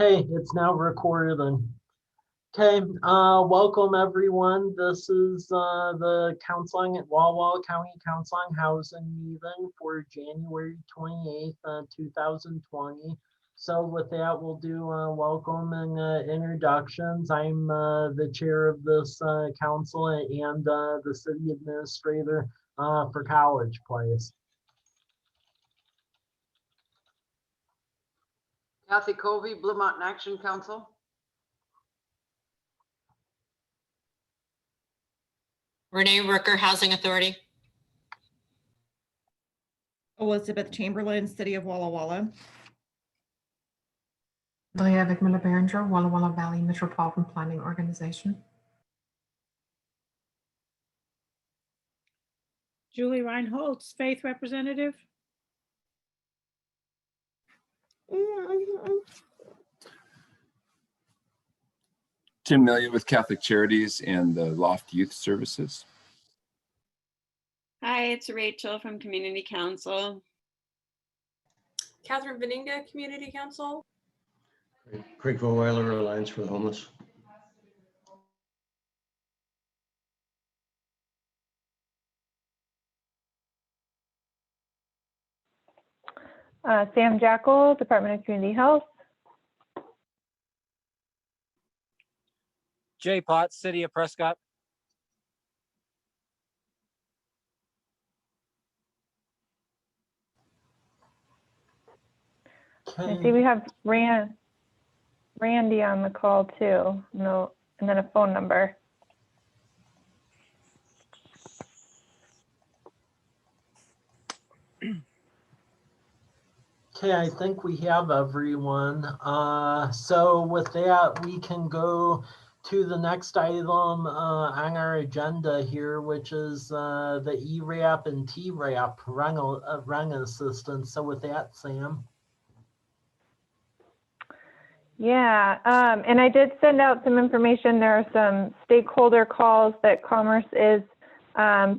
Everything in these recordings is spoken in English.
Okay, it's now recorded. Okay, welcome everyone. This is the Walla Walla County Council on Housing meeting for January 28th, 2020. So with that, we'll do welcome and introductions. I'm the chair of this council and the city administrator for College Place. Kathy Covey, Blue Mountain Action Council. Renee Rooker, Housing Authority. Elizabeth Chamberlain, City of Walla Walla. Andrea Wigmiller-Behringer, Walla Walla Valley Metropolitan Planning Organization. Julie Reinholtz, Faith Representative. Tim Melia with Catholic Charities and the Loft Youth Services. Hi, it's Rachel from Community Council. Catherine Beninga, Community Council. Creekville Whaler Alliance for the Homeless. Sam Jackal, Department of Community Health. Jay Potts, City of Prescott. I see we have Randy on the call too. No, and then a phone number. Okay, I think we have everyone. So with that, we can go to the next item on our agenda here, which is the ERAP and TRAP rent assistance. So with that, Sam. Yeah, and I did send out some information. There are some stakeholder calls that Commerce is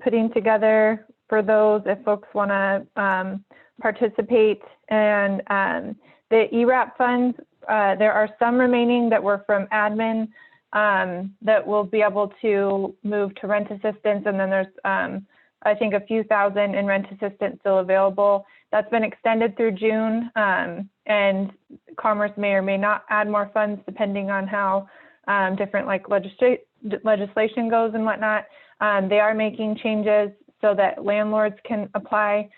putting together for those if folks want to participate. And the ERAP funds, there are some remaining that were from admin that will be able to move to rent assistance. And then there's, I think, a few thousand in rent assistance still available. That's been extended through June, and Commerce may or may not add more funds depending on how different like legislation goes and whatnot. They are making changes so that landlords can apply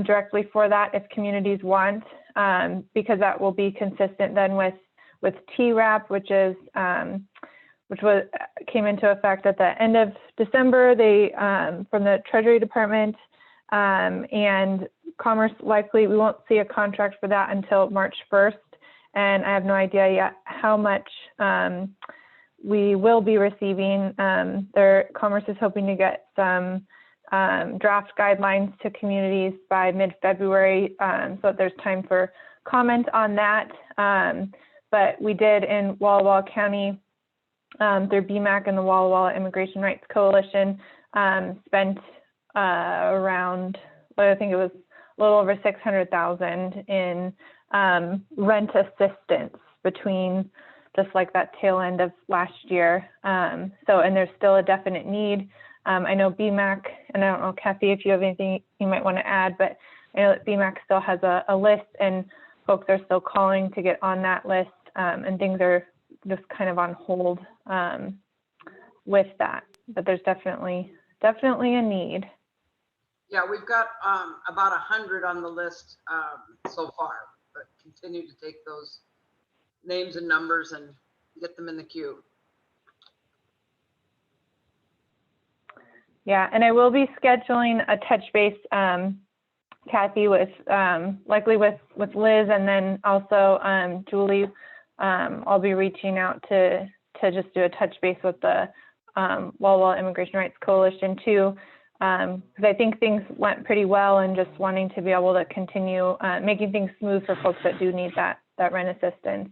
directly for that if communities want, because that will be consistent then with TRAP, which came into effect at the end of December. They from the Treasury Department, and Commerce likely we won't see a contract for that until March 1st, and I have no idea yet how much we will be receiving. Commerce is hoping to get some draft guidelines to communities by mid-February, so that there's time for comment on that. But we did in Walla Walla County, through BMAC and the Walla Walla Immigration Rights Coalition, spent around, I think it was a little over $600,000 in rent assistance between just like that tail end of last year. And there's still a definite need. I know BMAC, and I don't know, Kathy, if you have anything you might want to add, but I know that BMAC still has a list and folks are still calling to get on that list, and things are just kind of on hold with that. But there's definitely a need. Yeah, we've got about 100 on the list so far, but continue to take those names and numbers and get them in the queue. Yeah, and I will be scheduling a touch base, Kathy, with likely with Liz, and then also Julie. I'll be reaching out to just do a touch base with the Walla Walla Immigration Rights Coalition too, because I think things went pretty well, and just wanting to be able to continue making things smooth for folks that do need that rent assistance.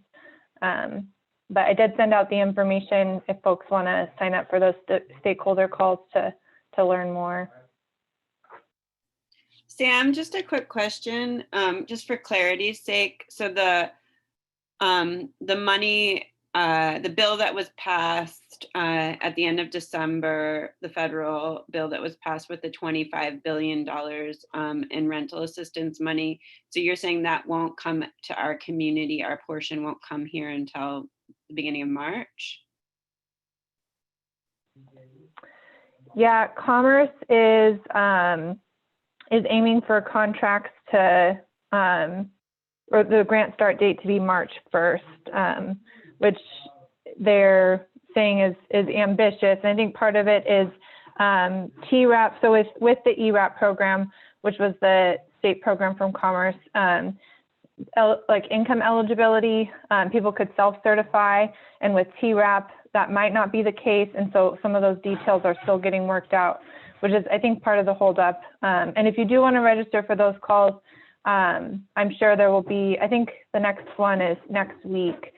But I did send out the information if folks want to sign up for those stakeholder calls to learn more. Sam, just a quick question, just for clarity's sake. So the The money, the bill that was passed at the end of December, the federal bill that was passed with the $25 billion in rental assistance money. So you're saying that won't come to our community, our portion won't come here until the beginning of March? Yeah, Commerce is aiming for contracts to, or the grant start date to be March 1st, which they're saying is ambitious. And I think part of it is TRAP. So with the ERAP program, which was the state program from Commerce, like income eligibility, people could self-certify, and with TRAP, that might not be the case. And so some of those details are still getting worked out, which is, I think, part of the holdup. And if you do want to register for those calls, I'm sure there will be, I think the next one is next week,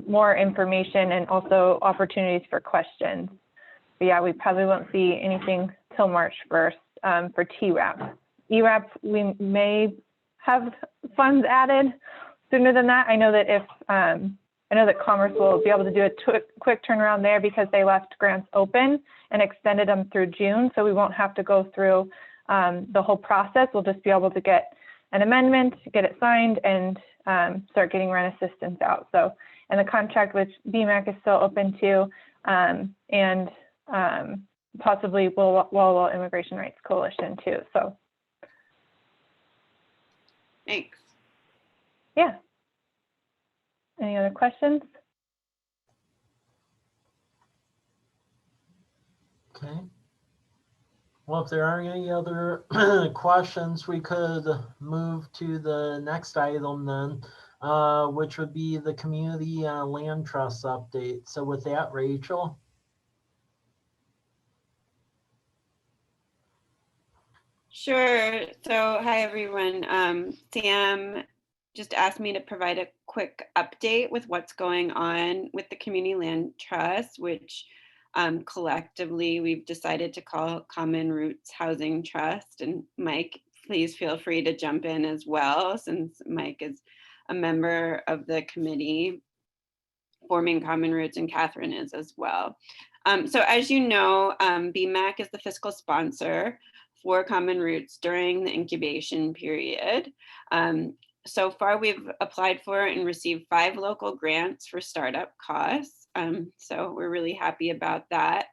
more information and also opportunities for questions. But yeah, we probably won't see anything till March 1st for TRAP. ERAP, we may have funds added sooner than that. I know that if, I know that Commerce will be able to do a quick turnaround there because they left grants open and extended them through June. So we won't have to go through the whole process. We'll just be able to get an amendment, get it signed, and start getting rent assistance out. So, and the contract with BMAC is still open too, and possibly Walla Walla Immigration Rights Coalition too. So, Thanks. Yeah. Any other questions? Okay. Well, if there aren't any other questions, we could move to the next item then, which would be the community land trust update. So with that, Rachel. Sure. So hi, everyone. Sam just asked me to provide a quick update with what's going on with the Community Land Trust, which collectively we've decided to call Common Roots Housing Trust. And Mike, please feel free to jump in as well, since Mike is a member of the committee forming Common Roots, and Catherine is as well. So as you know, BMAC is the fiscal sponsor for Common Roots during the incubation period. So far, we've applied for and received 5 local grants for startup costs. So we're really happy about that.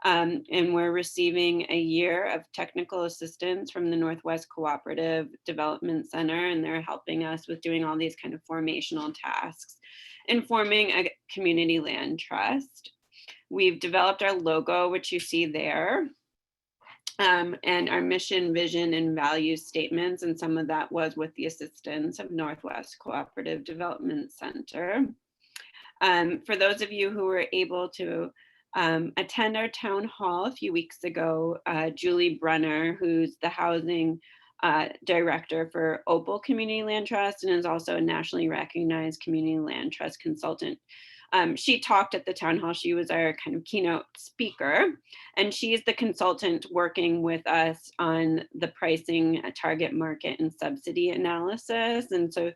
And we're receiving a year of technical assistance from the Northwest Cooperative Development Center, and they're helping us with doing all these kind of formational tasks in forming a community land trust. We've developed our logo, which you see there. And our mission, vision, and value statements, and some of that was with the assistance of Northwest Cooperative Development Center. For those of you who were able to attend our town hall a few weeks ago, Julie Brunner, who's the housing director for Opal Community Land Trust and is also a nationally recognized community land trust consultant. She talked at the town hall. She was our kind of keynote speaker, and she's the consultant working with us on the pricing, target market, and subsidy analysis. And so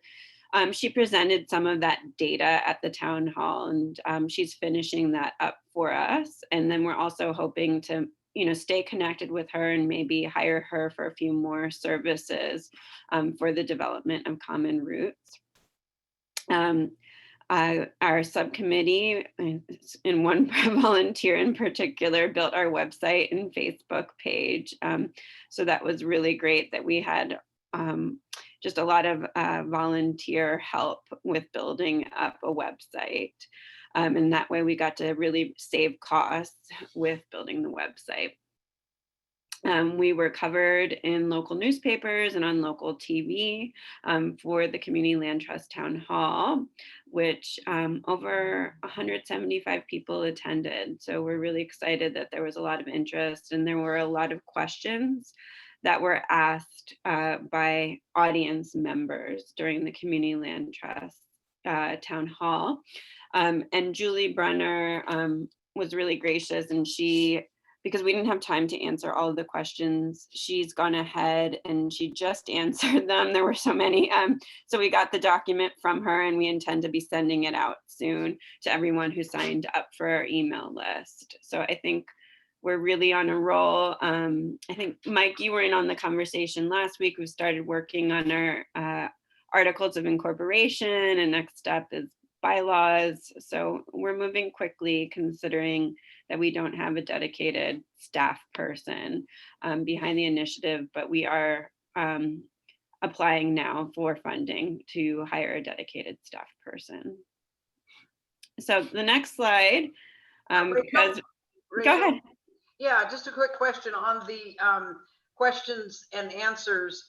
she presented some of that data at the town hall, and she's finishing that up for us. And then we're also hoping to, stay connected with her and maybe hire her for a few more services for the development of Common Roots. Our subcommittee, and one volunteer in particular, built our website and Facebook page. So that was really great that we had just a lot of volunteer help with building up a website. And that way we got to really save costs with building the website. We were covered in local newspapers and on local TV for the Community Land Trust Town Hall, which over 175 people attended. So we're really excited that there was a lot of interest, and there were a lot of questions that were asked by audience members during the Community Land Trust Town Hall. And Julie Brunner was really gracious, and she because we didn't have time to answer all of the questions, she's gone ahead and she just answered them. There were so many. So we got the document from her, and we intend to be sending it out soon to everyone who signed up for our email list. So I think we're really on a roll. I think, Mike, you were in on the conversation last week. We started working on our articles of incorporation, and next step is bylaws. So we're moving quickly, considering that we don't have a dedicated staff person behind the initiative, but we are applying now for funding to hire a dedicated staff person. So the next slide, because, go ahead. Yeah, just a quick question on the questions and answers.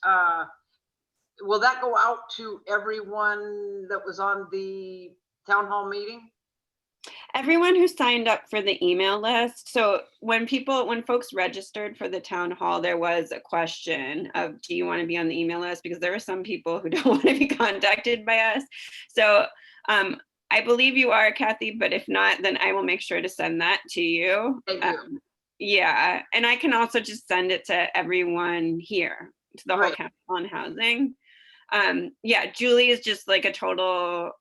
Will that go out to everyone that was on the town hall meeting? Everyone who signed up for the email list. So when folks registered for the town hall, there was a question of, do you want to be on the email list? Because there are some people who don't want to be contacted by us. So I believe you are, Kathy, but if not, then I will make sure to send that to you. Thank you. Yeah, and I can also just send it to everyone here, to the whole council on housing. Yeah, Julie is just like a total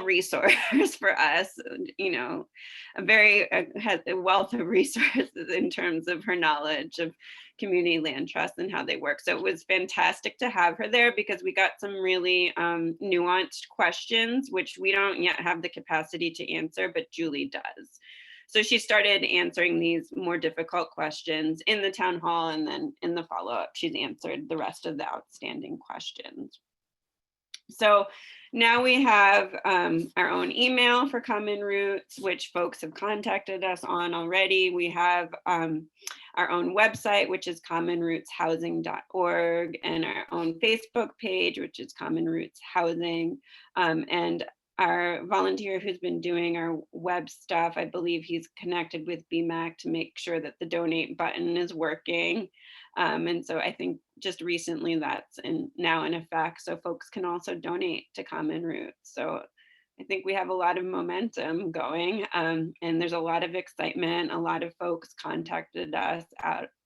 resource for us, you know, has a wealth of resources in terms of her knowledge of community land trusts and how they work. So it was fantastic to have her there, because we got some really nuanced questions, which we don't yet have the capacity to answer, but Julie does. So she started answering these more difficult questions in the town hall, and then in the follow-up, she's answered the rest of the outstanding questions. So now we have our own email for Common Roots, which folks have contacted us on already. We have our own website, which is commonrootshousing.org, and our own Facebook page, which is Common Roots Housing. And our volunteer who's been doing our web stuff, I believe he's connected with BMAC to make sure that the donate button is working. And so I think just recently that's now in effect, so folks can also donate to Common Roots. So I think we have a lot of momentum going, and there's a lot of excitement. A lot of folks contacted us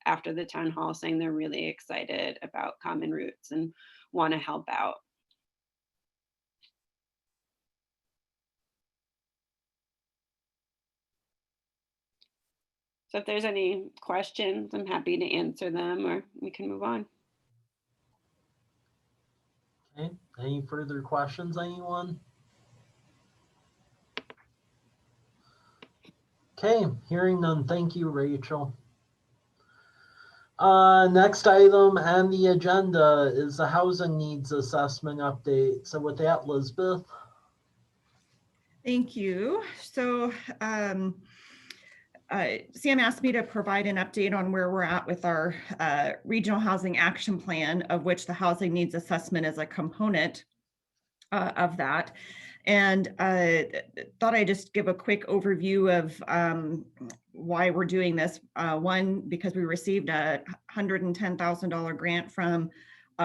after the town hall saying they're really excited about Common Roots and want to help out. So if there's any questions, I'm happy to answer them, or we can move on. Okay, any further questions, anyone? Okay, hearing none, thank you, Rachel. Next item on the agenda is the housing needs assessment update. So with that, Elizabeth. Thank you. So Sam asked me to provide an update on where we're at with our regional housing action plan, of which the housing needs assessment is a component of that. And thought I'd just give a quick overview of why we're doing this. One, because we received a $110,000 grant from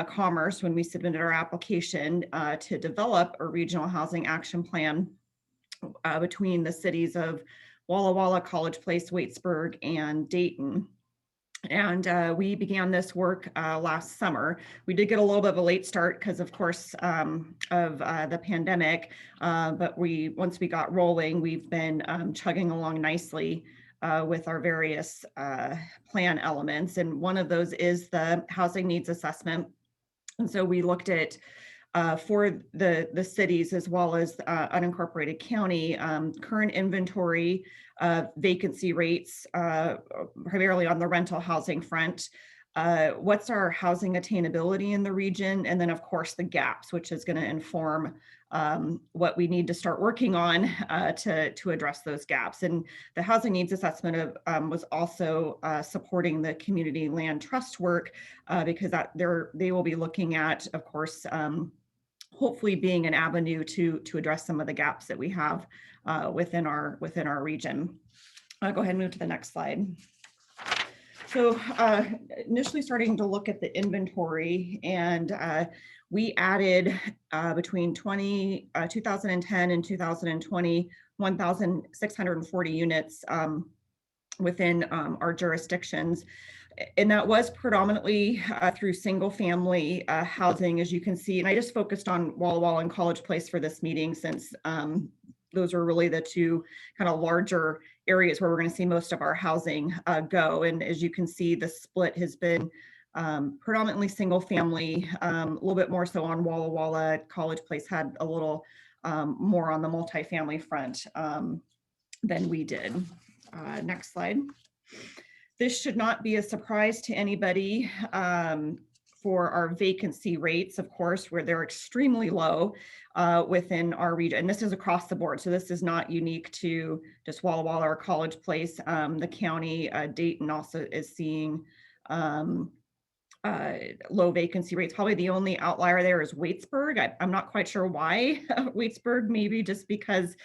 Commerce when we submitted our application to develop a regional housing action plan between the cities of Walla Walla, College Place, Waitsburg, and Dayton. And we began this work last summer. We did get a little bit of a late start because, of course, of the pandemic. But once we got rolling, we've been chugging along nicely with our various plan elements. And one of those is the housing needs assessment. And so we looked at for the cities as well as unincorporated county, current inventory, vacancy rates, primarily on the rental housing front, what's our housing attainability in the region, and then of course the gaps, which is going to inform what we need to start working on to address those gaps. And the housing needs assessment was also supporting the community land trust work because they will be looking at, of course, hopefully being an avenue to address some of the gaps that we have within our region. I'll go ahead and move to the next slide. So initially starting to look at the inventory, and we added between 2010 and 2020, 1,640 units within our jurisdictions. And that was predominantly through single family housing, as you can see. And I just focused on Walla Walla and College Place for this meeting, since those are really the two kind of larger areas where we're going to see most of our housing go. And as you can see, the split has been predominantly single family, a little bit more so on Walla Walla. College Place had a little more on the multifamily front than we did. Next slide. This should not be a surprise to anybody for our vacancy rates, of course, where they're extremely low within our region. And this is across the board. So this is not unique to just Walla Walla or College Place. The county, Dayton, also is seeing low vacancy rates. Probably the only outlier there is Waitsburg. I'm not quite sure why Waitsburg, maybe just because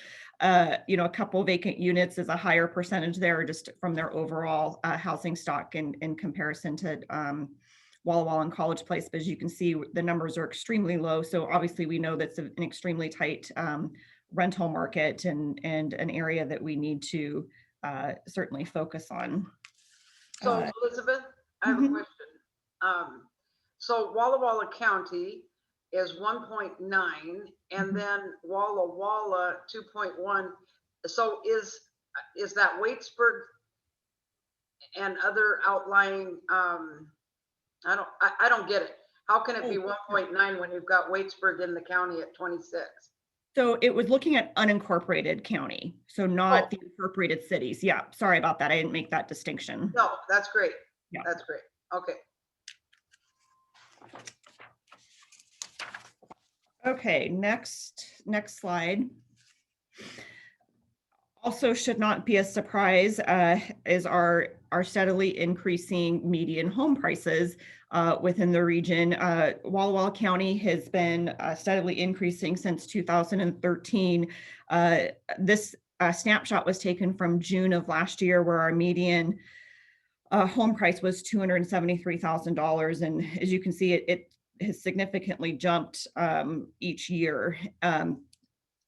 you know, a couple vacant units is a higher percentage there, just from their overall housing stock in comparison to Walla Walla and College Place. But as you can see, the numbers are extremely low. So obviously we know that's an extremely tight rental market and an area that we need to certainly focus on. So Elizabeth, I have a question. So Walla Walla County is 1.9, and then Walla Walla 2.1. So is that Waitsburg and other outlying? I don't get it. How can it be 1.9 when you've got Waitsburg in the county at 26? So it was looking at unincorporated county, so not the incorporated cities. Yeah, sorry about that. I didn't make that distinction. No, that's great. Yeah. That's great. Okay. Okay, next slide. Also should not be a surprise is our steadily increasing median home prices within the region. Walla Walla County has been steadily increasing since 2013. This snapshot was taken from June of last year, where our median home price was $273,000. And as you can see, it has significantly jumped each year.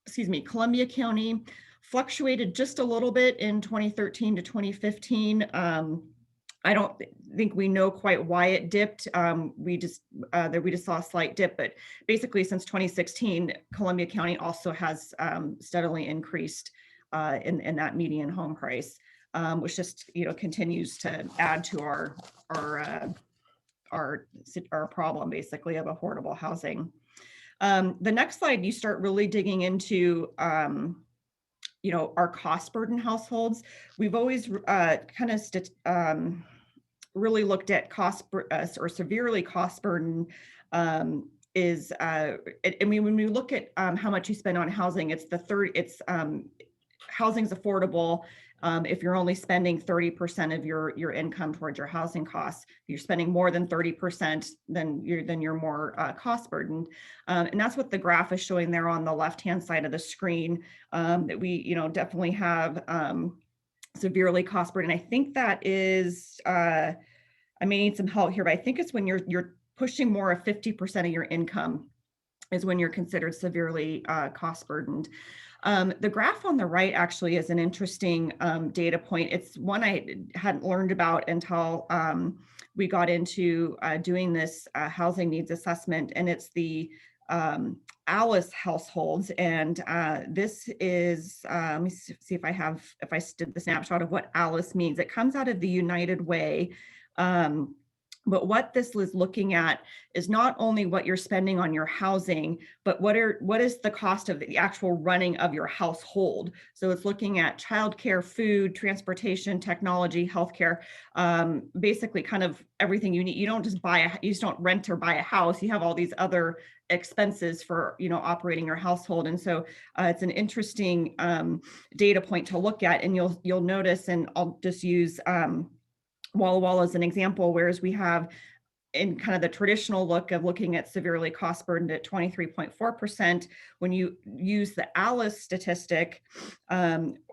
Excuse me, Columbia County fluctuated just a little bit in 2013 to 2015. I don't think we know quite why it dipped. We just saw a slight dip, but basically since 2016, Columbia County also has steadily increased in that median home price, which just, you know, continues to add to our problem, basically, of affordable housing. The next slide, you start really digging into you know, our cost burden households. We've always kind of really looked at cost or severely cost burden is, I mean, when we look at how much you spend on housing, it's housing's affordable if you're only spending 30% of your income towards your housing costs. If you're spending more than 30%, then you're more cost burdened. And that's what the graph is showing there on the left-hand side of the screen, that we, you know, definitely have severely cost burdened. I think that is, I may need some help here, but I think it's when you're pushing more of 50% of your income is when you're considered severely cost burdened. The graph on the right actually is an interesting data point. It's one I hadn't learned about until we got into doing this housing needs assessment, and it's the ALICE households. And this is, let me see if I did the snapshot of what ALICE means. It comes out of the United Way. But what this is looking at is not only what you're spending on your housing, but what is the cost of the actual running of your household. So it's looking at childcare, food, transportation, technology, healthcare, basically kind of everything you need. You don't just rent or buy a house. You have all these other expenses for, you know, operating your household. And so it's an interesting data point to look at. And you'll notice, and I'll just use Walla Walla as an example, whereas we have in kind of the traditional look of looking at severely cost burdened at 23.4%, when you use the ALICE statistic,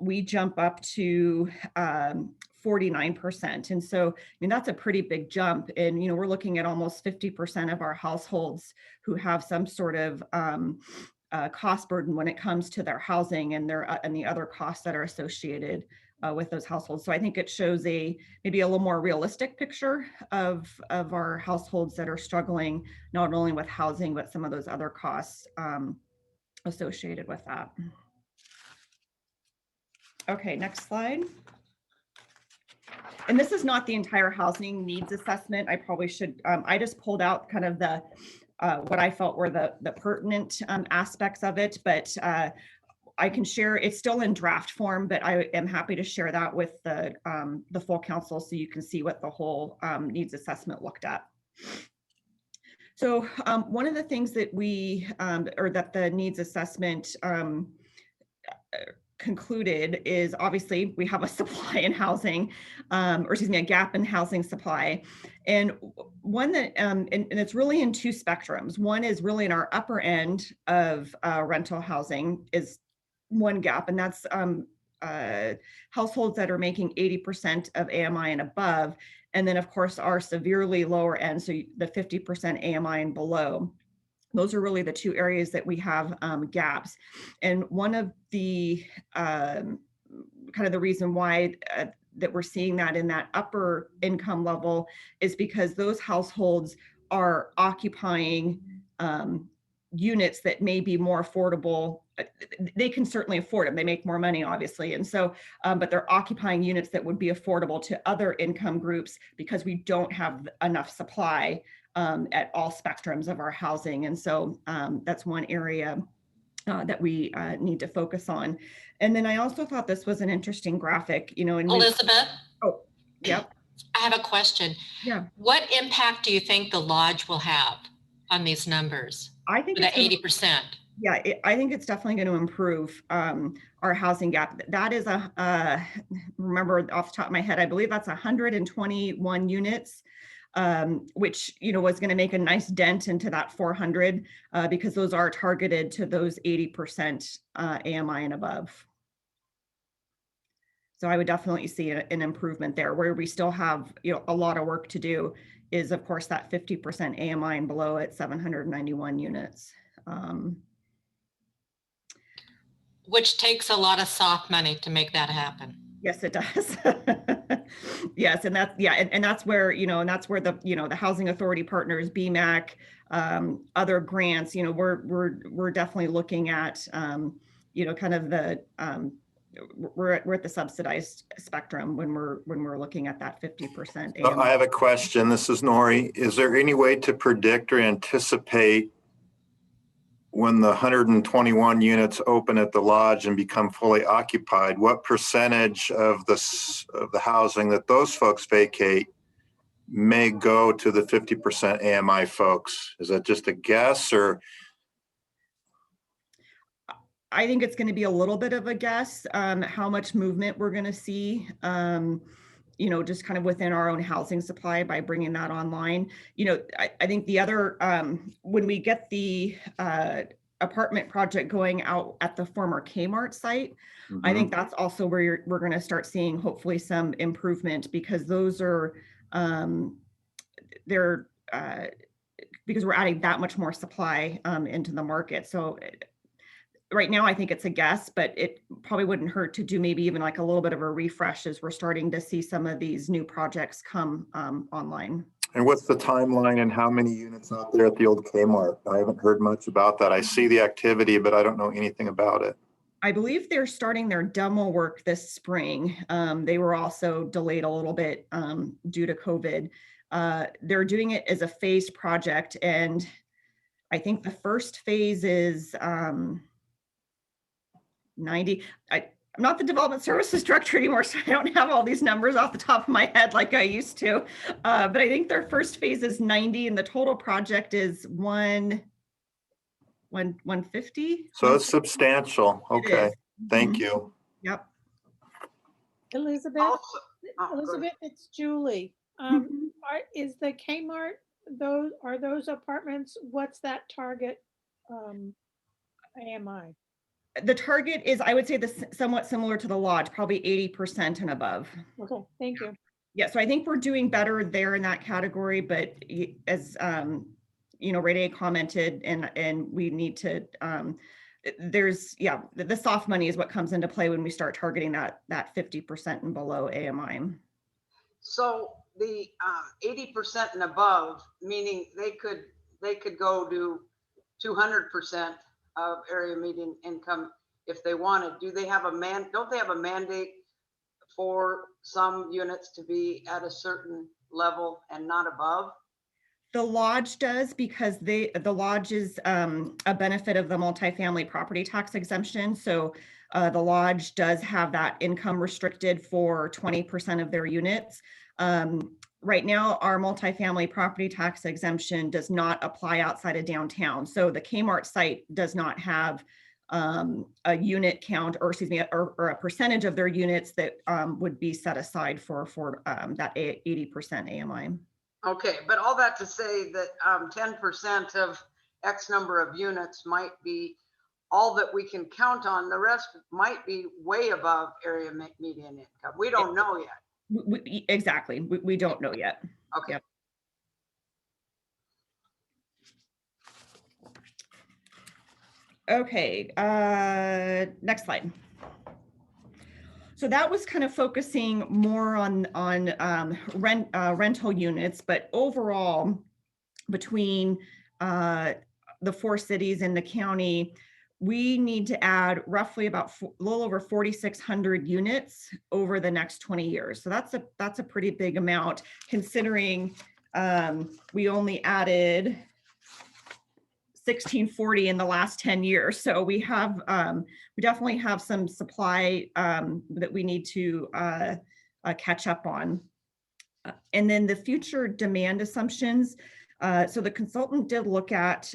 we jump up to 49%. And so, I mean, that's a pretty big jump. And, you know, we're looking at almost 50% of our households who have some sort of cost burden when it comes to their housing and the other costs that are associated with those households. So I think it shows maybe a little more realistic picture of our households that are struggling, not only with housing, but some of those other costs associated with that. Okay, next slide. And this is not the entire housing needs assessment. I probably should, I just pulled out kind of the what I felt were the pertinent aspects of it, but I can share, it's still in draft form, but I am happy to share that with the full council so you can see what the whole needs assessment looked at. So one of the things that we, or that the needs assessment concluded is obviously we have a supply in housing, or excuse me, a gap in housing supply. And one that, and it's really in two spectrums. One is really in our upper end of rental housing is one gap, and that's households that are making 80% of AMI and above. And then of course our severely lower end, so the 50% AMI and below. Those are really the two areas that we have gaps. And one of the kind of the reason why that we're seeing that in that upper income level is because those households are occupying units that may be more affordable. They can certainly afford them. They make more money, obviously. And so, but they're occupying units that would be affordable to other income groups because we don't have enough supply at all spectrums of our housing. And so that's one area that we need to focus on. And then I also thought this was an interesting graphic, you know, and Elizabeth? Oh, yep. I have a question. Yeah. What impact do you think the lodge will have on these numbers? I think the 80%. Yeah, I think it's definitely going to improve our housing gap. That is remember off the top of my head, I believe that's 121 units, which, you know, was going to make a nice dent into that 400 because those are targeted to those 80% AMI and above. So I would definitely see an improvement there. Where we still have, you know, a lot of work to do is, of course, that 50% AMI and below at 791 units. Which takes a lot of soft money to make that happen. Yes, it does. Yes, and that's, yeah, and that's where, you know, and that's where the, you know, the Housing Authority partners, BMAC, other grants, you know, we're definitely looking at, you know, kind of the, we're at the subsidized spectrum when we're looking at that 50%. I have a question. This is Nori. Is there any way to predict or anticipate when the 121 units open at the lodge and become fully occupied, what percentage of the housing that those folks vacate may go to the 50% AMI folks? Is that just a guess, or? I think it's going to be a little bit of a guess how much movement we're going to see, you know, just kind of within our own housing supply by bringing that online. You know, I think the other, when we get the apartment project going out at the former Kmart site, I think that's also where we're going to start seeing hopefully some improvement, because those are, they're, because we're adding that much more supply into the market. So right now, I think it's a guess, but it probably wouldn't hurt to do maybe even like a little bit of a refresh as we're starting to see some of these new projects come online. And what's the timeline and how many units out there at the old Kmart? I haven't heard much about that. I see the activity, but I don't know anything about it. I believe they're starting their demo work this spring. They were also delayed a little bit due to COVID. They're doing it as a phased project. And I think the first phase is 90. I'm not the development services director anymore, so I don't have all these numbers off the top of my head like I used to. But I think their first phase is 90 and the total project is 150. So it's substantial. Okay, thank you. Yep. Elizabeth, it's Julie. Is the Kmart, are those apartments, what's that target AMI? The target is, I would say, somewhat similar to the lodge, probably 80% and above. Okay, thank you. Yeah, so I think we're doing better there in that category, but as you know, Ray commented, and we need to there's, yeah, the soft money is what comes into play when we start targeting that 50% and below AMI. So the 80% and above, meaning they could go to 200% of area median income if they wanted. Do they have don't they have a mandate for some units to be at a certain level and not above? The lodge does, because the lodge is a benefit of the multifamily property tax exemption. So the lodge does have that income restricted for 20% of their units. Right now, our multifamily property tax exemption does not apply outside of downtown. So the Kmart site does not have a unit count, or excuse me, or a percentage of their units that would be set aside for that 80% AMI. Okay, but all that to say that 10% of X number of units might be all that we can count on. The rest might be way above area median income. We don't know yet. Exactly. We don't know yet. Okay. Yep. Okay, next slide. So that was kind of focusing more on rental units, but overall, between the 4 cities and the county, we need to add roughly about a little over 4,600 units over the next 20 years. So that's a pretty big amount, considering we only added 1,640 in the last 10 years. So we definitely have some supply that we need to catch up on. And then the future demand assumptions. So the consultant did look at,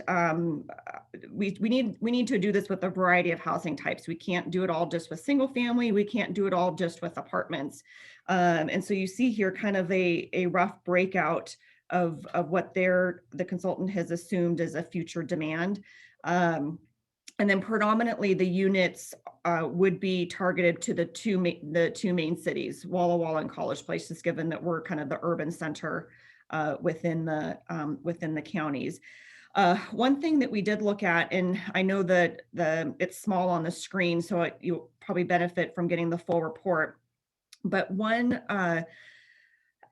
we need to do this with a variety of housing types. We can't do it all just with single family. We can't do it all just with apartments. And so you see here kind of a rough breakout of what the consultant has assumed as a future demand. And then predominantly the units would be targeted to the two main cities, Walla Walla and College Place, just given that we're kind of the urban center within the counties. One thing that we did look at, and I know that it's small on the screen, so you'll probably benefit from getting the full report, but one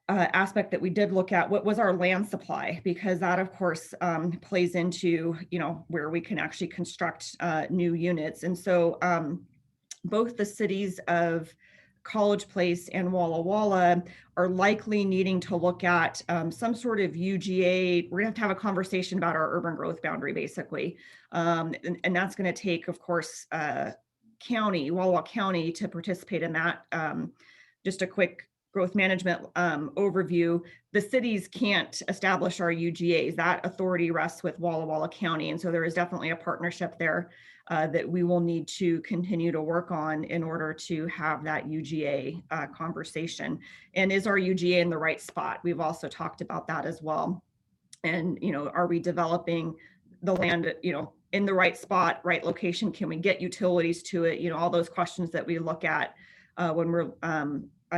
aspect that we did look at what was our land supply, because that of course plays into where we can actually construct new units. And so both the cities of College Place and Walla Walla are likely needing to look at some sort of UGA. We're gonna have a conversation about our urban growth boundary, basically, and that's going to take, of course, Walla Walla County to participate in that. Just a quick growth management overview. The cities can't establish our UGAs. That authority rests with Walla Walla County. And so there is definitely a partnership there that we will need to continue to work on in order to have that UGA conversation. And is our UGA in the right spot? We've also talked about that as well. And, are we developing the land, in the right spot, right location? Can we get utilities to it? All those questions that we look at when we're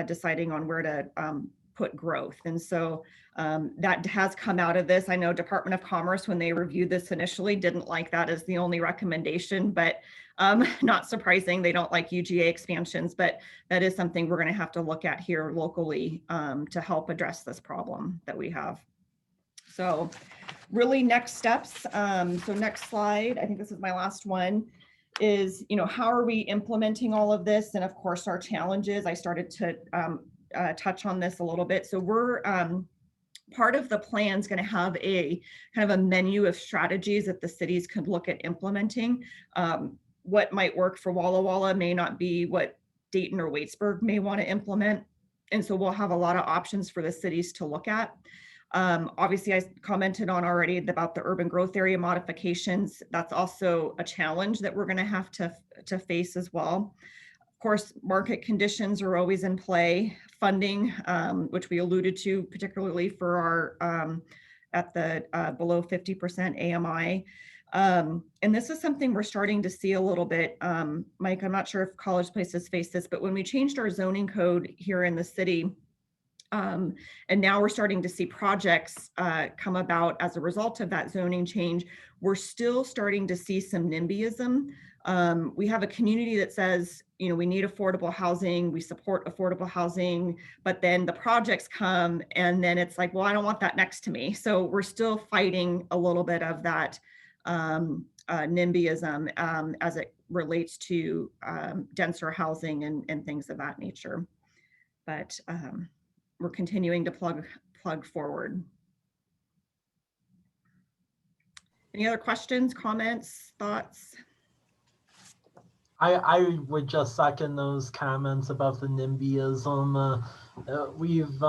deciding on where to put growth. And so that has come out of this. I know Department of Commerce, when they reviewed this initially, didn't like that as the only recommendation, but not surprising. They don't like UGA expansions, but that is something we're going to have to look at here locally to help address this problem that we have. So really next steps. So next slide, I think this is my last one, is, how are we implementing all of this? And of course, our challenges. I started to touch on this a little bit. So we're part of the plan is going to have a kind of a menu of strategies that the cities could look at implementing. What might work for Walla Walla may not be what Dayton or Waitsburg may want to implement. And so we'll have a lot of options for the cities to look at. Obviously, I commented on already about the urban growth area modifications. That's also a challenge that we're going to have to face as well. Of course, market conditions are always in play. Funding, which we alluded to, particularly for our at the below 50% AMI. And this is something we're starting to see a little bit. Mike, I'm not sure if College Place has faced this, but when we changed our zoning code here in the city, And now we're starting to see projects come about as a result of that zoning change. We're still starting to see some NIMBYism. We have a community that says, you know, we need affordable housing, we support affordable housing, but then the projects come and then it's like, well, I don't want that next to me. So we're still fighting a little bit of that NIMBYism as it relates to denser housing and things of that nature. But we're continuing to plug forward. Any other questions, comments, thoughts? I would just second those comments about the NIMBYism. We've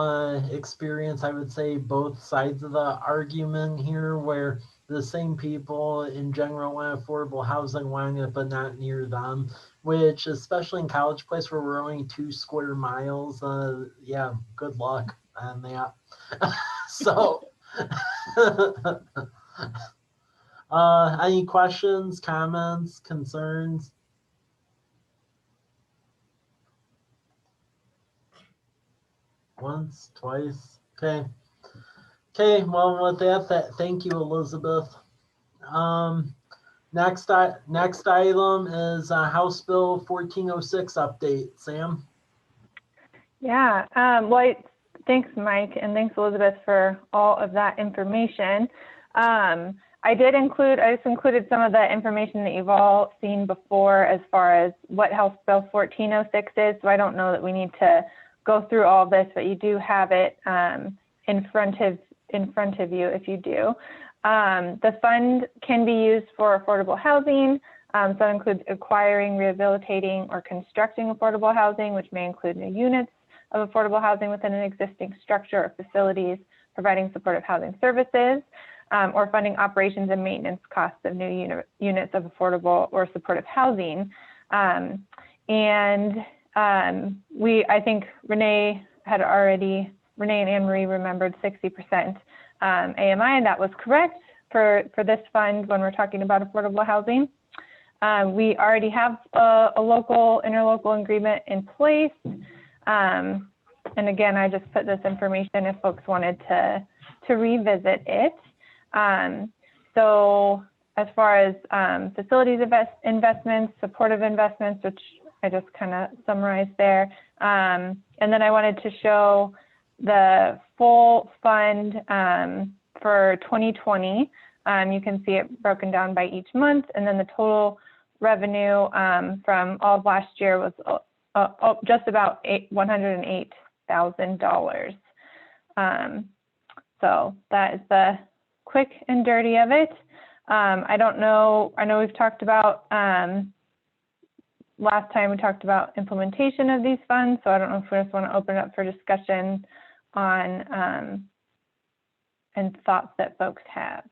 experienced, I would say, both sides of the argument here, where the same people in general want affordable housing, want it, but not near them, which, especially in College Place, where we're only 2 square miles, yeah, good luck on that. So, any questions, comments, concerns? Once, twice, okay. Okay, well, with that, thank you, Elizabeth. Next item is House Bill 1406 update. Sam? Yeah, thanks, Mike, and thanks, Elizabeth, for all of that information. I just included some of the information that you've all seen before as far as what House Bill 1406 is, so I don't know that we need to go through all of this, but you do have it in front of you if you do. The fund can be used for affordable housing. So that includes acquiring, rehabilitating, or constructing affordable housing, which may include new units of affordable housing within an existing structure or facilities, providing supportive housing services, or funding operations and maintenance costs of new units of affordable or supportive housing. I think Renee and Anne-Marie remembered 60% AMI, and that was correct for this fund when we're talking about affordable housing. We already have a interlocal agreement in place. And again, I just put this information if folks wanted to revisit it. So as far as facilities investments, supportive investments, which I just kind of summarized there. And then I wanted to show the full fund for 2020. You can see it broken down by each month, and then the total revenue from all of last year was just about $108,000. So that is the quick and dirty of it. I know we've talked about, last time we talked about implementation of these funds, so I don't know if we just want to open it up for discussion on and thoughts that folks have.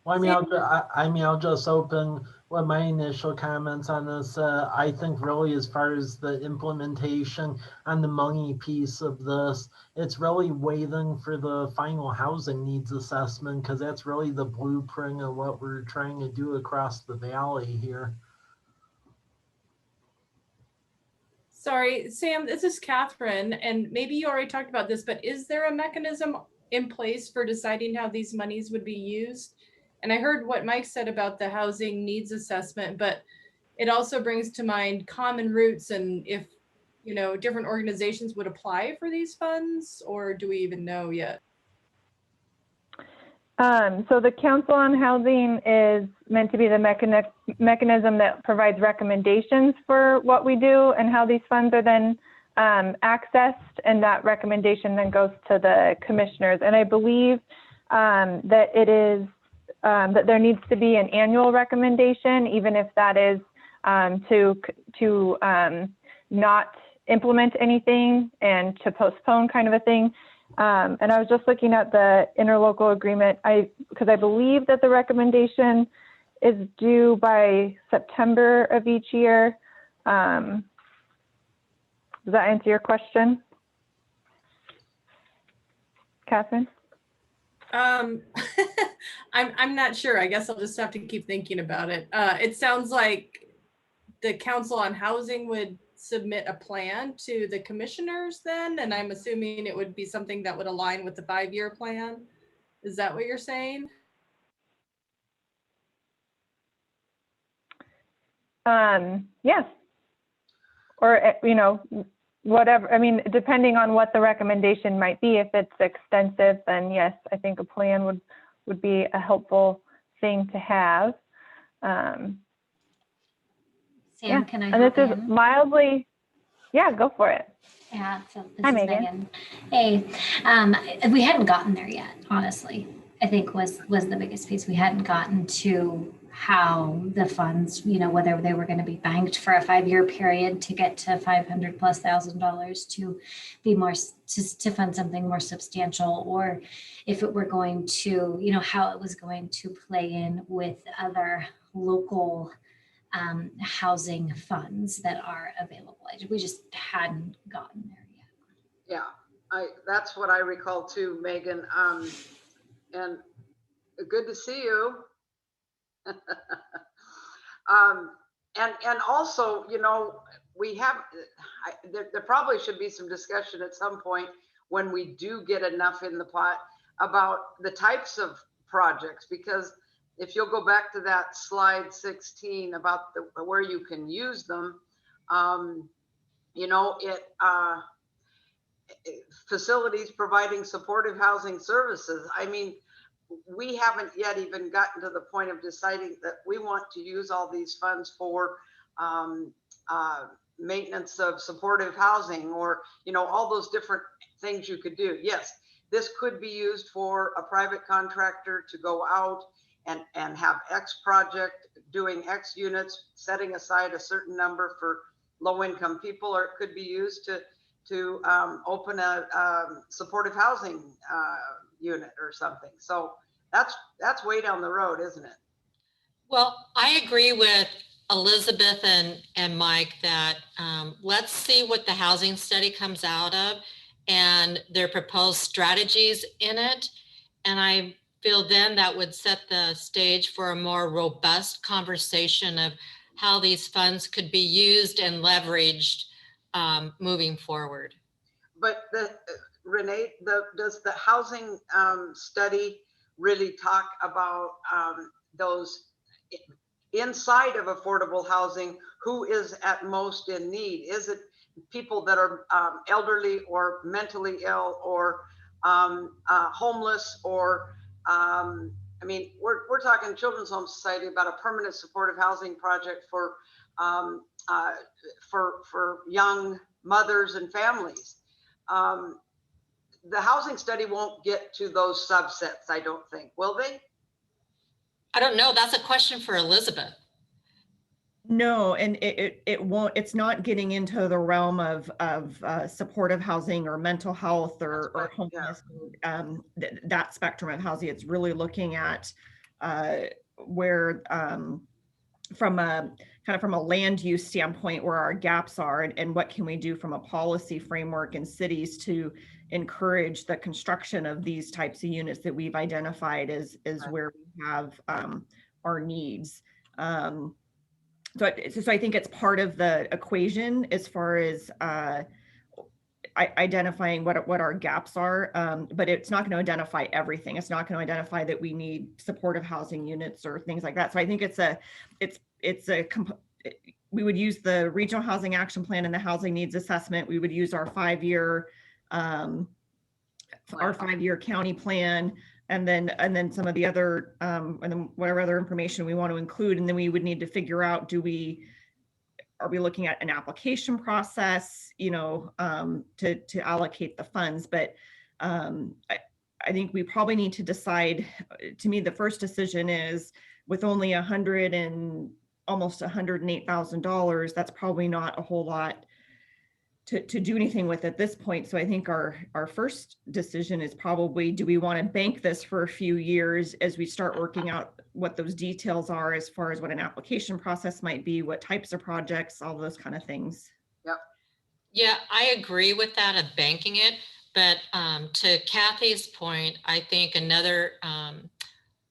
Well, I'll just open with my initial comments on this. I think really as far as the implementation on the money piece of this, it's really waiting for the final housing needs assessment, because that's really the blueprint of what we're trying to do across the valley here. Sorry, Sam, this is Catherine, and maybe you already talked about this, but is there a mechanism in place for deciding how these monies would be used? And I heard what Mike said about the housing needs assessment, but it also brings to mind common roots and if, different organizations would apply for these funds, or do we even know yet? So the Council on Housing is meant to be the mechanism that provides recommendations for what we do and how these funds are then accessed, and that recommendation then goes to the commissioners. And I believe that it is that there needs to be an annual recommendation, even if that is to not implement anything and to postpone kind of a thing. And I was just looking at the interlocal agreement, because I believe that the recommendation is due by September of each year. Does that answer your question, Catherine? I'm not sure. I guess I'll just have to keep thinking about it. It sounds like the Council on Housing would submit a plan to the commissioners then? And I'm assuming it would be something that would align with the 5-year plan. Is that what you're saying? Yeah. Or, whatever, I mean, depending on what the recommendation might be, if it's extensive, then yes, I think a plan would be a helpful thing to have. Sam, Yeah. can I And this hop is in? mildly, yeah, go for it. Yeah, so this Hi, is Megan. Megan. Hey, we hadn't gotten there yet, honestly. I think was the biggest piece. We hadn't gotten to how the funds, whether they were going to be banked for a 5-year period to get to $500,000+ to be more to fund something more substantial, or if it were going to, how it was going to play in with other local housing funds that are available. We just hadn't gotten there yet. Yeah, that's what I recall too, Megan. And good to see you. And also, we have, there probably should be some discussion at some point when we do get enough in the pot about the types of projects, because if you'll go back to that slide 16 about where you can use them, facilities providing supportive housing services. I mean, we haven't yet even gotten to the point of deciding that we want to use all these funds for maintenance of supportive housing, or all those different things you could do. Yes, this could be used for a private contractor to go out and have X project doing X units, setting aside a certain number for low-income people, or it could be used to open a supportive housing unit or something. So that's way down the road, isn't it? Well, I agree with Elizabeth and Mike that let's see what the housing study comes out of and their proposed strategies in it. And I feel then that would set the stage for a more robust conversation of how these funds could be used and leveraged moving forward. But Renee, does the housing study really talk about those inside of affordable housing? Who is at most in need? Is it people that are elderly or mentally ill, or homeless, or I mean, we're talking Children's Home Society about a permanent supportive housing project for young mothers and families. The housing study won't get to those subsets, I don't think, will they? I don't know. That's a question for Elizabeth. No, and it won't, it's not getting into the realm of supportive housing or mental health or homeless, that spectrum of housing. It's really looking at where from a land use standpoint, where our gaps are, and what can we do from a policy framework in cities to encourage the construction of these types of units that we've identified as where we have our needs. So I think it's part of the equation as far as identifying what our gaps are, but it's not going to identify everything. It's not going to identify that we need supportive housing units or things like that. So I think we would use the Regional Housing Action Plan and the Housing Needs Assessment. We would use our 5-year county plan, and then some of the other and then whatever other information we want to include, and then we would need to figure out, are we looking at an application process, to allocate the funds. But I think we probably need to decide. To me, the first decision is, with only almost $108,000, that's probably not a whole lot to do anything with at this point. So I think our first decision is probably, do we want to bank this for a few years as we start working out what those details are, as far as what an application process might be, what types of projects, all those kind of things. Yep. Yeah, I agree with that, of banking it. But to Kathy's point, I think another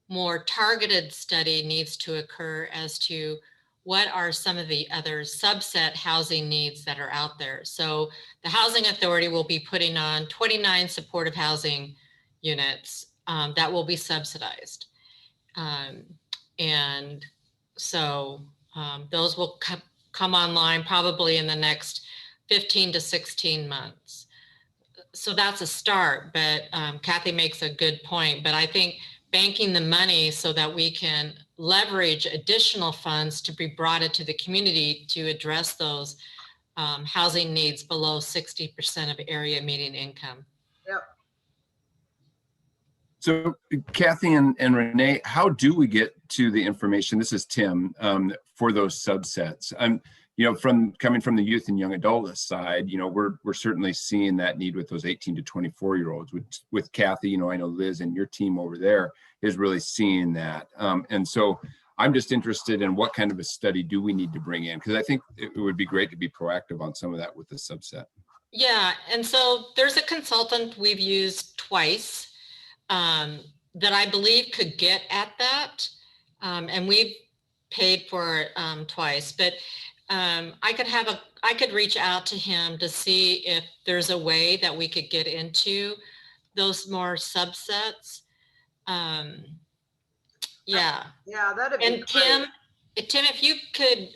more targeted study needs to occur as to what are some of the other subset housing needs that are out there. So the Housing Authority will be putting on 29 supportive housing units that will be subsidized. And so those will come online probably in the next 15 to 16 months. So that's a start, but Kathy makes a good point. But I think banking the money so that we can leverage additional funds to be brought into the community to address those housing needs below 60% of area median income. Yep. So Kathy and Renee, how do we get to the information? This is Tim, for those subsets. You know, coming from the youth and young adult side, you know, we're certainly seeing that need with those 18 to 24-year-olds. With Kathy, you know, I know Liz and your team over there is really seeing that. And so I'm just interested in what kind of a study do we need to bring in? Because I think it would be great to be proactive on some of that with the subset. Yeah, and so there's a consultant we've used twice that I believe could get at that. And we've paid for it twice, but I could reach out to him to see if there's a way that we could get into those more subsets. Yeah. Yeah, that'd be And great. Tim, if you could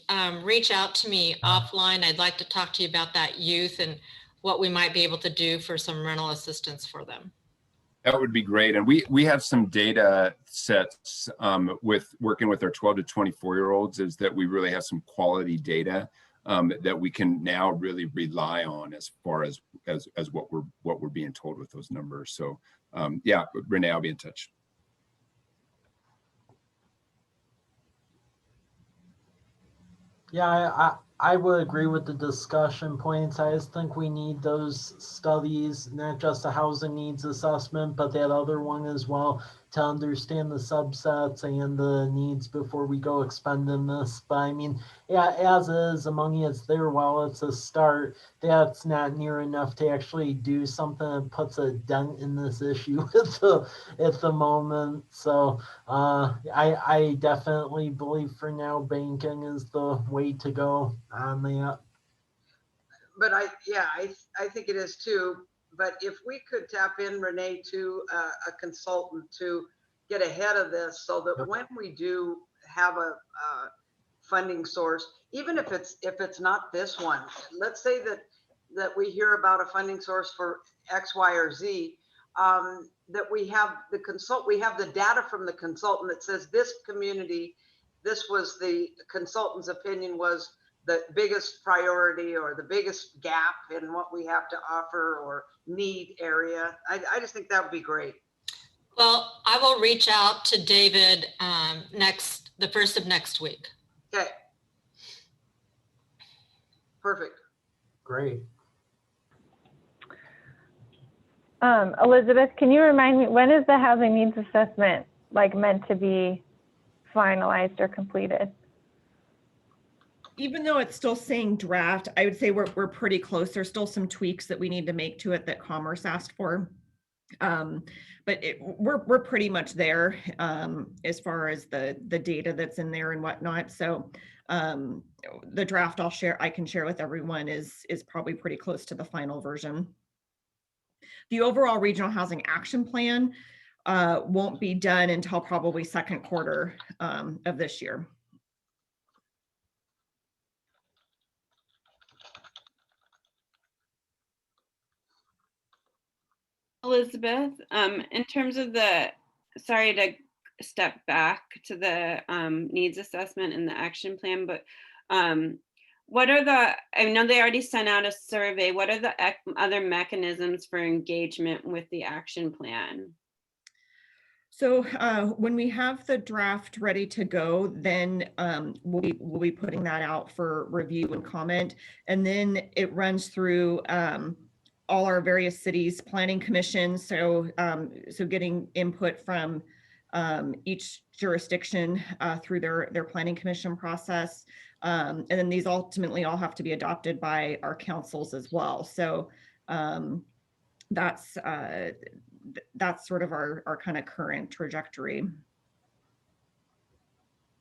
reach out to me offline, I'd like to talk to you about that youth and what we might be able to do for some rental assistance for them. That would be great. And we have some data sets with working with our 12 to 24-year-olds, is that we really have some quality data that we can now really rely on as far as what we're being told with those numbers. So yeah, Renee, I'll be in touch. Yeah, I would agree with the discussion points. I just think we need those studies, not just a housing needs assessment, but that other one as well, to understand the subsets and the needs before we go expending this. But I mean, yeah, as is, the money is there while it's a start. That's not near enough to actually do something that puts a dent in this issue at the moment. So I definitely believe for now banking is the way to go on that. But I think it is too. But if we could tap in, Renee, to a consultant to get ahead of this, so that when we do have a funding source, even if it's not this one, let's say that we hear about a funding source for X, Y, or Z, that we have the data from the consultant that says this community, this was the consultant's opinion, was the biggest priority or the biggest gap in what we have to offer or need area. I just think that would be great. Well, I will reach out to David the first of next week. Okay. Perfect. Great. Elizabeth, can you remind me, when is the housing needs assessment meant to be finalized or completed? Even though it's still saying draft, I would say we're pretty close. There's still some tweaks that we need to make to it that Commerce asked for. But we're pretty much there as far as the data that's in there and whatnot. So the draft I can share with everyone is probably pretty close to the final version. The overall regional housing action plan won't be done until probably second quarter of this year. Elizabeth, in terms of sorry to step back to the needs assessment and the action plan, but what are I know they already sent out a survey. What are the other mechanisms for engagement with the action plan? So when we have the draft ready to go, then we'll be putting that out for review and comment. And then it runs through all our various cities' planning commissions. So getting input from each jurisdiction through their planning commission process. And then these ultimately all have to be adopted by our councils as well. So that's sort of our kind of current trajectory.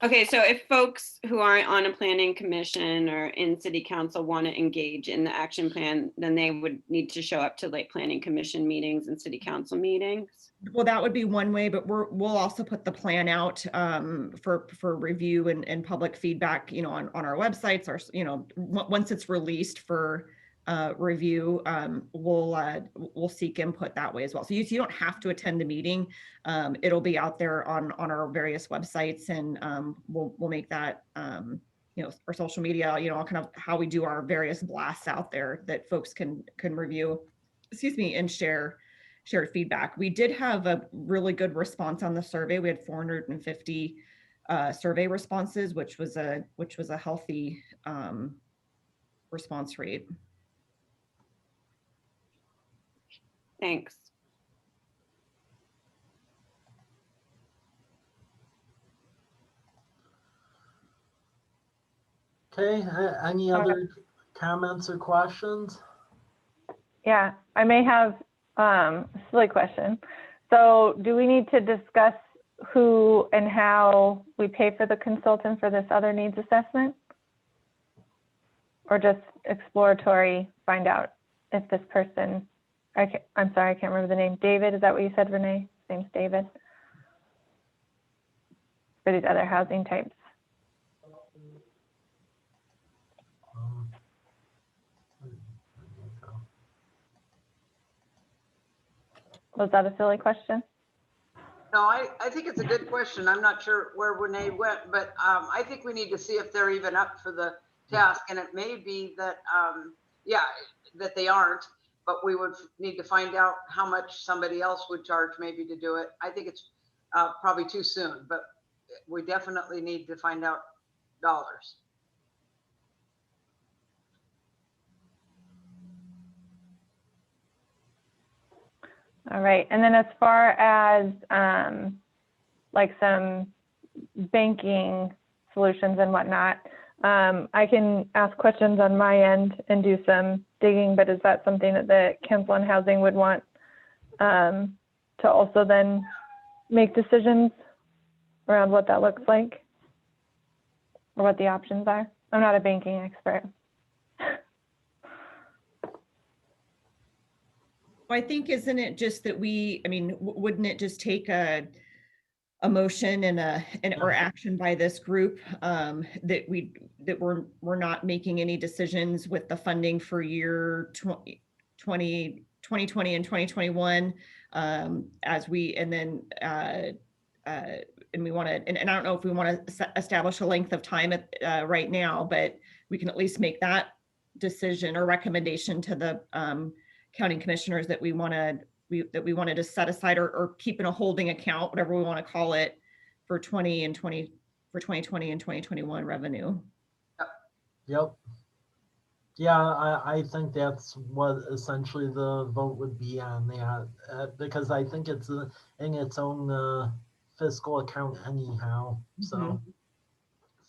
Okay, so if folks who aren't on a planning commission or in city council want to engage in the action plan, then they would need to show up to like planning commission meetings and city council meetings. Well, that would be one way, but we'll also put the plan out for review and public feedback, on our websites, or, once it's released for review, we'll seek input that way as well. So you don't have to attend the meeting. It'll be out there on our various websites, and we'll make that, our social media, kind of how we do our various blasts out there that folks can review, and share feedback. We did have a really good response on the survey. We had 450 survey responses, which was a healthy response rate. Thanks. Okay, any other comments or questions? Yeah, I may have a silly question. So do we need to discuss who and how we pay for the consultant for this other needs assessment? Or just exploratory, find out if this person, I'm sorry, I can't remember the name. David, is that what you said, Renee? His name's David. For these other housing types. Was that a silly question? No, I think it's a good question. I'm not sure where Renee went, but I think we need to see if they're even up for the task. And it may be that, that they aren't, but we would need to find out how much somebody else would charge maybe to do it. I think it's probably too soon, but we definitely need to find out dollars. All right, and then as far as like some banking solutions and whatnot, I can ask questions on my end and do some digging, but is that something that the Council on Housing would want to also then make decisions around what that looks like or what the options are? I'm not a banking expert. I think, isn't it just that wouldn't it just take a motion or action by this group that we're not making any decisions with the funding for year 2020 and 2021 as we, and then and we want to, and I don't know if we want to establish a length of time right now, but we can at least make that decision or recommendation to the county commissioners that we wanted to set aside or keep in a holding account, whatever we want to call it, for 2020 and 2021 revenue. Yep. Yeah, I think that's what essentially the vote would be on that, because I think it's in its own fiscal account anyhow. So.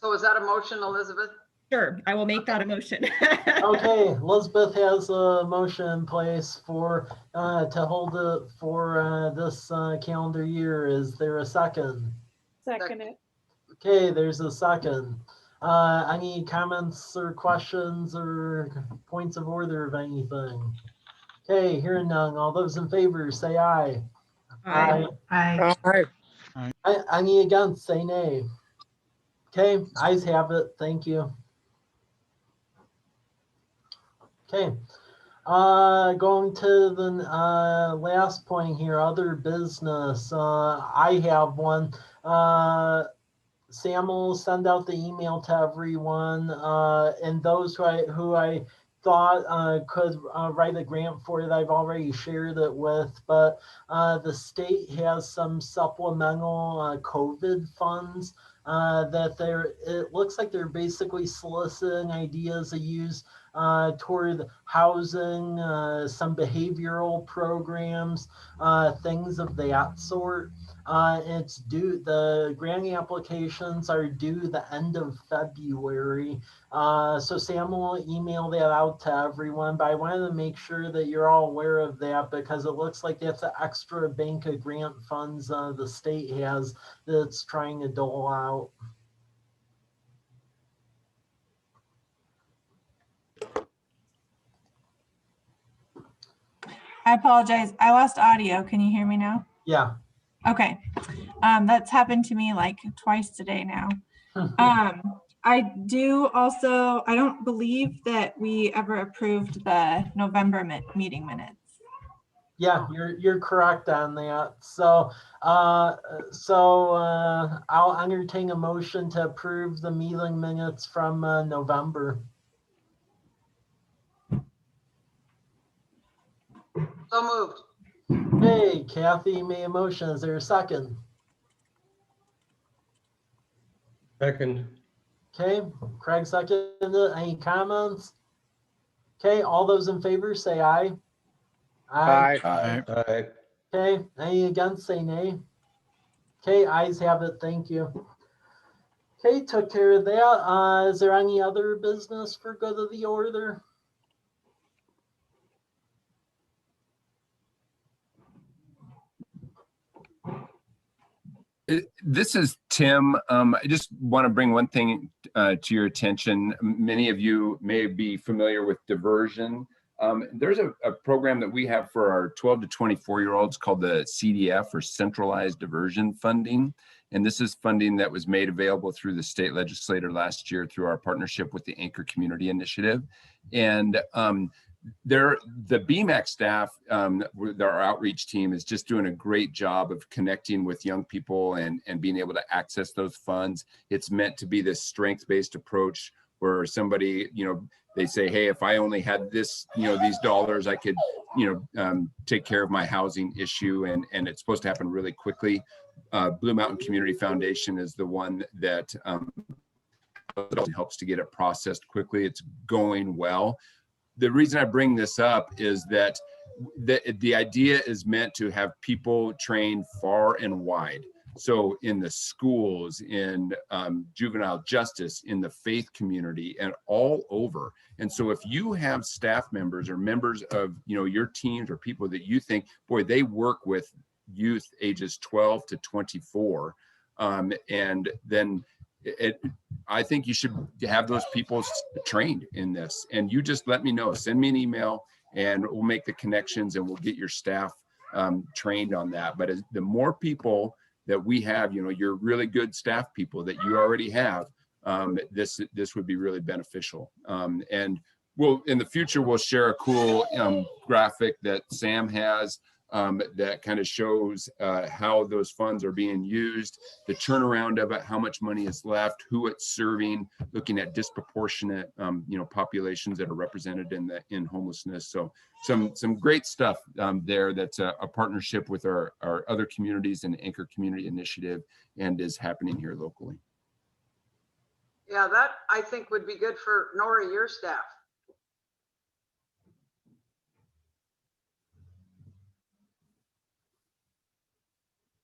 So is that a motion, Elizabeth? Sure, I will make that a motion. Okay, Elizabeth has a motion in place for to hold it for this calendar year. Is there a second? Second it. Okay, there's a second. Any comments or questions or points of order of anything? Okay, hearing none. All those in favor say aye. Aye. Aye. Any against say nay. Okay, ayes have it. Thank you. Okay, going to the last point here, other business. I have one. Sam will send out the email to everyone, and those who I thought could write a grant for it, I've already shared it with, but the state has some supplemental COVID funds that it looks like they're basically soliciting ideas to use toward housing, some behavioral programs, things of that sort. It's due, the granting applications are due the end of February. So Sam will email that out to everyone, but I wanted to make sure that you're all aware of that because it looks like that's an extra bank of grant funds the state has that's trying to dole out. I apologize. I lost audio. Can you hear me now? Yeah. Okay. That's happened to me like twice today now. I don't believe that we ever approved the November meeting minutes. Yeah, you're correct on that. So I'll entertain a motion to approve the meeting minutes from November. So moved. Hey, Kathy made a motion. Is there a second? Second. Okay, Craig seconded it. Any comments? Okay, all those in favor say aye. Aye. Aye. Okay, any against say nay. Okay, ayes have it. Thank you. Okay, took care of that. Is there any other business for good of the order? This is Tim. I just want to bring one thing to your attention. Many of you may be familiar with diversion. There's a program that we have for our 12 to 24-year-olds called the CDF, or Centralized Diversion Funding. And this is funding that was made available through the state legislature last year through our partnership with the Anchor Community Initiative. And the BMAC staff, our outreach team, is just doing a great job of connecting with young people and being able to access those funds. It's meant to be this strength-based approach where somebody, they say, hey, if I only had this, these dollars, I could, take care of my housing issue. And it's supposed to happen really quickly. Blue Mountain Community Foundation is the one that helps to get it processed quickly. It's going well. The reason I bring this up is that the idea is meant to have people trained far and wide. So in the schools, in juvenile justice, in the faith community, and all over. And so if you have staff members or members of your teams or people that you think, boy, they work with youth ages 12 to 24, and then I think you should have those people trained in this. And you just let me know, send me an email and we'll make the connections and we'll get your staff trained on that. But the more people that we have, your really good staff people that you already have, this would be really beneficial. And in the future, we'll share a cool graphic that Sam has that kind of shows how those funds are being used, the turnaround of it, how much money is left, who it's serving, looking at disproportionate, populations that are represented in homelessness. So some great stuff there. That's a partnership with our other communities and Anchor Community Initiative, and is happening here locally. Yeah, that I think would be good for Nora, your staff.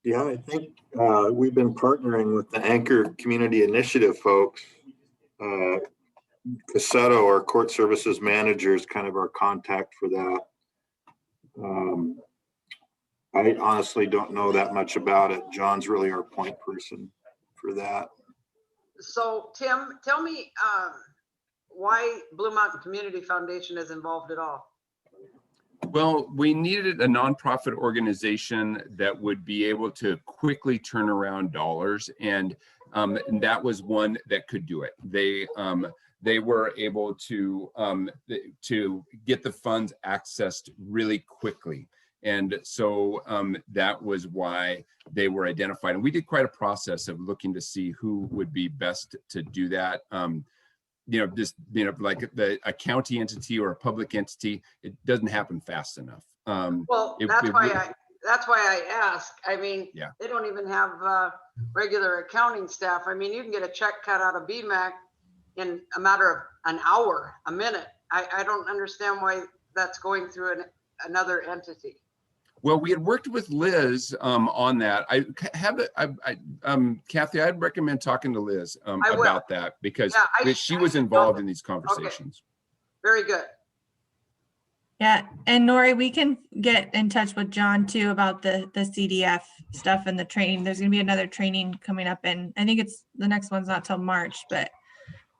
Yeah, I think we've been partnering with the Anchor Community Initiative folks. Cassetto, our court services manager, is kind of our contact for that. I honestly don't know that much about it. John's really our point person for that. So Tim, tell me why Blue Mountain Community Foundation is involved at all. Well, we needed a nonprofit organization that would be able to quickly turn around dollars, and that was one that could do it. They were able to get the funds accessed really quickly, and so that was why they were identified. And we did quite a process of looking to see who would be best to do that. Like a county entity or a public entity, it doesn't happen fast enough. Well, that's why I ask. I mean, yeah. They don't even have regular accounting staff. I mean, you can get a check cut out of BMAC in a matter of an hour, a minute. I don't understand why that's going through another entity. Well, we had worked with Liz on that. Kathy, I'd recommend talking to Liz about that, because she was involved in these conversations. Okay. Very good. Yeah, and Nori, we can get in touch with John too about the CDF stuff and the training. There's going to be another training coming up, and I think the next one's not till March, but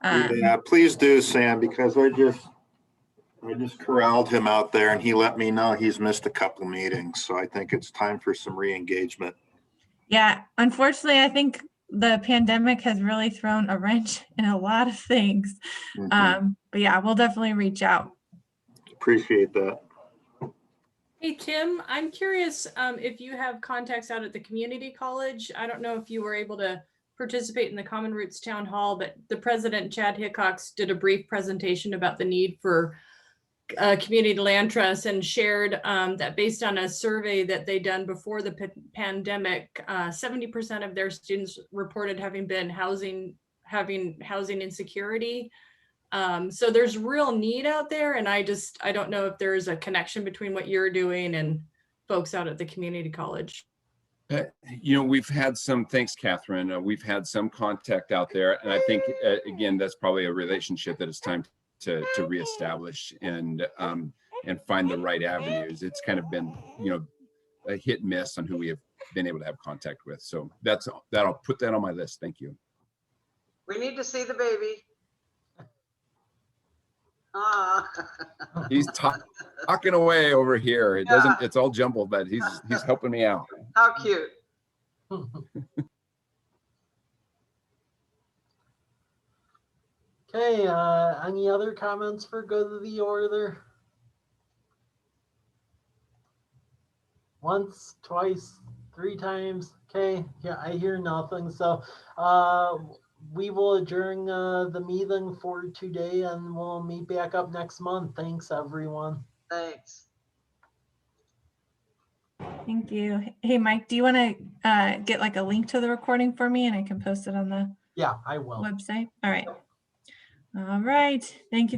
yeah, please do, Sam, because I just corralled him out there and he let me know he's missed a couple meetings. So I think it's time for some re-engagement. Yeah, unfortunately, I think the pandemic has really thrown a wrench in a lot of things. But yeah, we'll definitely reach out. Appreciate that. Hey, Tim, I'm curious if you have contacts out at the community college. I don't know if you were able to participate in the Common Roots Town Hall, but the president, Chad Hickox, did a brief presentation about the need for community land trust and shared that based on a survey that they done before the pandemic, 70% of their students reported having housing insecurity. So there's real need out there. And I don't know if there's a connection between what you're doing and folks out at the community college. We've had some, thanks, Catherine. We've had some contact out there. And I think, again, that's probably a relationship that it's time to reestablish and find the right avenues. It's kind of been, a hit and miss on who we have been able to have contact with. So I'll put that on my list. Thank you. We need to see the baby. He's talking away over here. It doesn't, it's all jumbled, but he's helping me out. How cute. Okay, any other comments for good of the order? Once, twice, three times. Okay, yeah, I hear nothing. So we will adjourn the meeting for today and we'll meet back up next month. Thanks, everyone. Thanks. Thank you. Hey, Mike, do you want to get like a link to the recording for me and I can post it on the Yeah, I will. website? All right. All right. Thank you.